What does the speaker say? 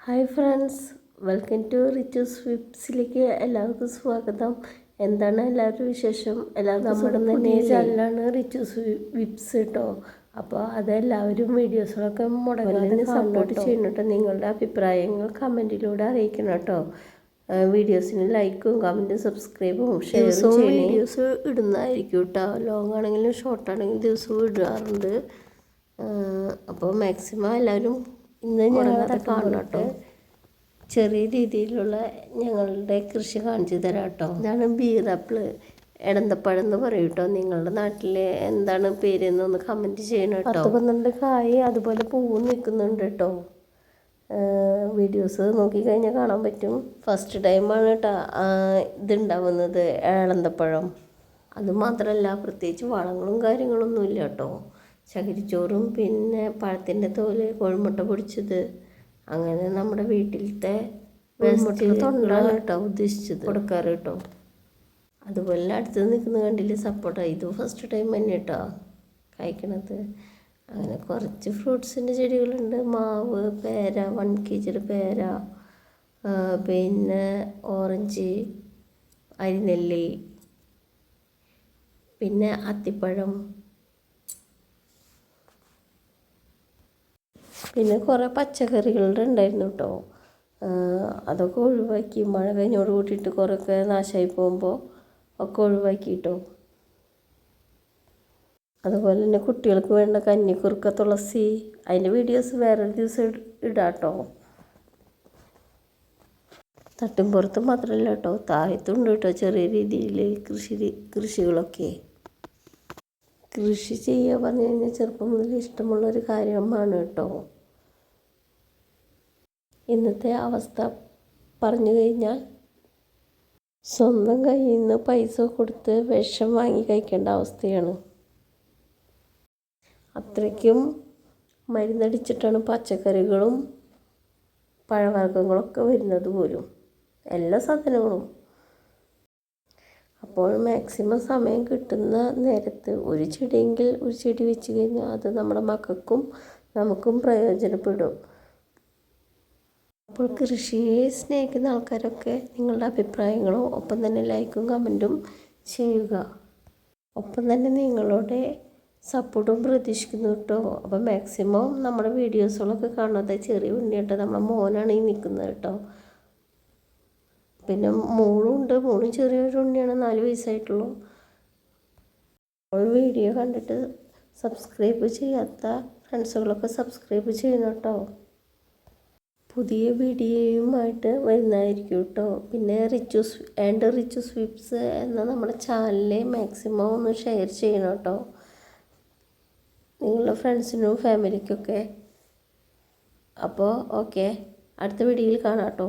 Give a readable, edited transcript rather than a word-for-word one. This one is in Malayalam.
ഹായ് ഫ്രണ്ട്സ്, വെൽക്കം ടു റിച്ചൂസ് വിപ്സിലേക്ക് എല്ലാവർക്കും സ്വാഗതം. എന്താണ് എല്ലാവരും വിശേഷം? എല്ലാവർക്കും നമ്മുടെ പുതിയ ചാനലാണ് റിച്ചൂസ് വിപ്സ് കേട്ടോ. അപ്പോൾ അതെല്ലാവരും വീഡിയോസുകളൊക്കെ മുടങ്ങാതെ സപ്പോർട്ട് ചെയ്യണം കേട്ടോ. നിങ്ങളുടെ അഭിപ്രായങ്ങൾ കമൻറ്റിലൂടെ അറിയിക്കണം കേട്ടോ. വീഡിയോസിന് ലൈക്കും കമൻറ്റും സബ്സ്ക്രൈബും ഷെയറും വീഡിയോസ് ഇടുന്നതായിരിക്കും കേട്ടോ. ലോങ് ആണെങ്കിലും ഷോർട്ട് ആണെങ്കിലും ദിവസവും ഇടാറുണ്ട്. അപ്പോൾ മാക്സിമം എല്ലാവരും ഇന്ന് ഞങ്ങളെ കാണണം കേട്ടോ. ചെറിയ രീതിയിലുള്ള ഞങ്ങളുടെ കൃഷി കാണിച്ചു തരാം കേട്ടോ. ഇതാണ് ബീറാപ്പിള്, എടന്തപ്പഴം എന്ന് പറയും കേട്ടോ. നിങ്ങളുടെ നാട്ടിൽ എന്താണ് പേരെന്നൊന്ന് കമൻറ്റ് ചെയ്യണം കേട്ടോ. 10-12 കായ് അതുപോലെ പൂവും നിൽക്കുന്നുണ്ട് കേട്ടോ. വീഡിയോസ് നോക്കിക്കഴിഞ്ഞാൽ കാണാൻ പറ്റും. ഫസ്റ്റ് ടൈമാണ് കേട്ടോ ഇതുണ്ടാവുന്നത്, എളന്തപ്പഴം. അതുമാത്രമല്ല പ്രത്യേകിച്ച് വളങ്ങളും കാര്യങ്ങളൊന്നുമില്ല കേട്ടോ. ചകിരിച്ചോറും പിന്നെ പഴത്തിൻ്റെ തോല്, കോഴിമുട്ട പൊടിച്ചത്, അങ്ങനെ നമ്മുടെ വീട്ടിലത്തെ വേസ്റ്റ് തൊണ്ടാണ് കേട്ടോ ഉദ്ദേശിച്ചത് കൊടുക്കാറ് കേട്ടോ. അതുപോലെ അടുത്ത് നിൽക്കുന്ന കണ്ടില്ലേ സപ്പോട്ട, ഇത് ഫസ്റ്റ് ടൈം തന്നെ കേട്ടോ കഴിക്കണത്. അങ്ങനെ കുറച്ച് ഫ്രൂട്ട്സിൻ്റെ ചെടികളുണ്ട്. മാവ്, പേര, 1 kg പേര, പിന്നെ ഓറഞ്ച്, അരിനെല്ലി, പിന്നെ അത്തിപ്പഴം, പിന്നെ കുറേ പച്ചക്കറികളുടെ ഉണ്ടായിരുന്നു കേട്ടോ. അതൊക്കെ ഒഴിവാക്കി, മഴ കഴിഞ്ഞോട് കൂട്ടിയിട്ട് കുറേയൊക്കെ നാശമായി പോകുമ്പോൾ ഒക്കെ ഒഴിവാക്കി കേട്ടോ. അതുപോലെ തന്നെ കുട്ടികൾക്ക് വേണ്ട കഞ്ഞിക്കുറുക്ക, തുളസി, അതിൻ്റെ വീഡിയോസ് വേറൊരു ദിവസം ഇടാം കേട്ടോ. തട്ടിൻപുറത്ത് മാത്രമല്ല കേട്ടോ, താഴത്തുണ്ട് കേട്ടോ ചെറിയ രീതിയിൽ കൃഷികളൊക്കെ. കൃഷി ചെയ്യുക പറഞ്ഞു കഴിഞ്ഞാൽ ചെറുപ്പം മുതൽ ഇഷ്ടമുള്ളൊരു കാര്യമാണ് കേട്ടോ. ഇന്നത്തെ അവസ്ഥ പറഞ്ഞു കഴിഞ്ഞാൽ സ്വന്തം കയ്യിൽ നിന്ന് പൈസ കൊടുത്ത് വിഷം വാങ്ങി കഴിക്കേണ്ട അവസ്ഥയാണ്. അത്രയ്ക്കും മരുന്നടിച്ചിട്ടാണ് പച്ചക്കറികളും പഴവർഗ്ഗങ്ങളൊക്കെ വരുന്നത് പോലും, എല്ലാ സാധനങ്ങളും. അപ്പോൾ മാക്സിമം സമയം കിട്ടുന്ന നേരത്ത് ഒരു ചെടിയെങ്കിൽ ഒരു ചെടി വെച്ച് കഴിഞ്ഞാൽ അത് നമ്മുടെ മക്കൾക്കും നമുക്കും പ്രയോജനപ്പെടും. അപ്പോൾ കൃഷിയെ സ്നേഹിക്കുന്ന ആൾക്കാരൊക്കെ നിങ്ങളുടെ അഭിപ്രായങ്ങളും ഒപ്പം തന്നെ ലൈക്കും കമൻറ്റും ചെയ്യുക. ഒപ്പം തന്നെ നിങ്ങളുടെ സപ്പോർട്ടും പ്രതീക്ഷിക്കുന്നു കേട്ടോ. അപ്പോൾ മാക്സിമം നമ്മുടെ വീഡിയോസുകളൊക്കെ കാണാതെ, ചെറിയ ഉണ്ണിയാട്ടോ, നമ്മുടെ മോനാണ് ഈ നിൽക്കുന്നത് കേട്ടോ. പിന്നെ മോളുണ്ട്, മോളും ചെറിയൊരു ഉണ്ണിയാണ്, 4 വയസ്സായിട്ടുള്ളൂ. അപ്പോൾ വീഡിയോ കണ്ടിട്ട് സബ്സ്ക്രൈബ് ചെയ്യാത്ത ഫ്രണ്ട്സുകളൊക്കെ സബ്സ്ക്രൈബ് ചെയ്യണം കേട്ടോ. പുതിയ വീഡിയോയുമായിട്ട് വരുന്നതായിരിക്കും കേട്ടോ. പിന്നെ റിച്ചൂസ് വിപ്സ് എന്ന നമ്മുടെ ചാനലിൽ മാക്സിമം ഒന്ന് ഷെയർ ചെയ്യണം കേട്ടോ, നിങ്ങളുടെ ഫ്രണ്ട്സിനും ഫാമിലിക്കൊക്കെ. അപ്പോൾ ഓക്കെ, അടുത്ത വീഡിയോയിൽ കാണാം കേട്ടോ.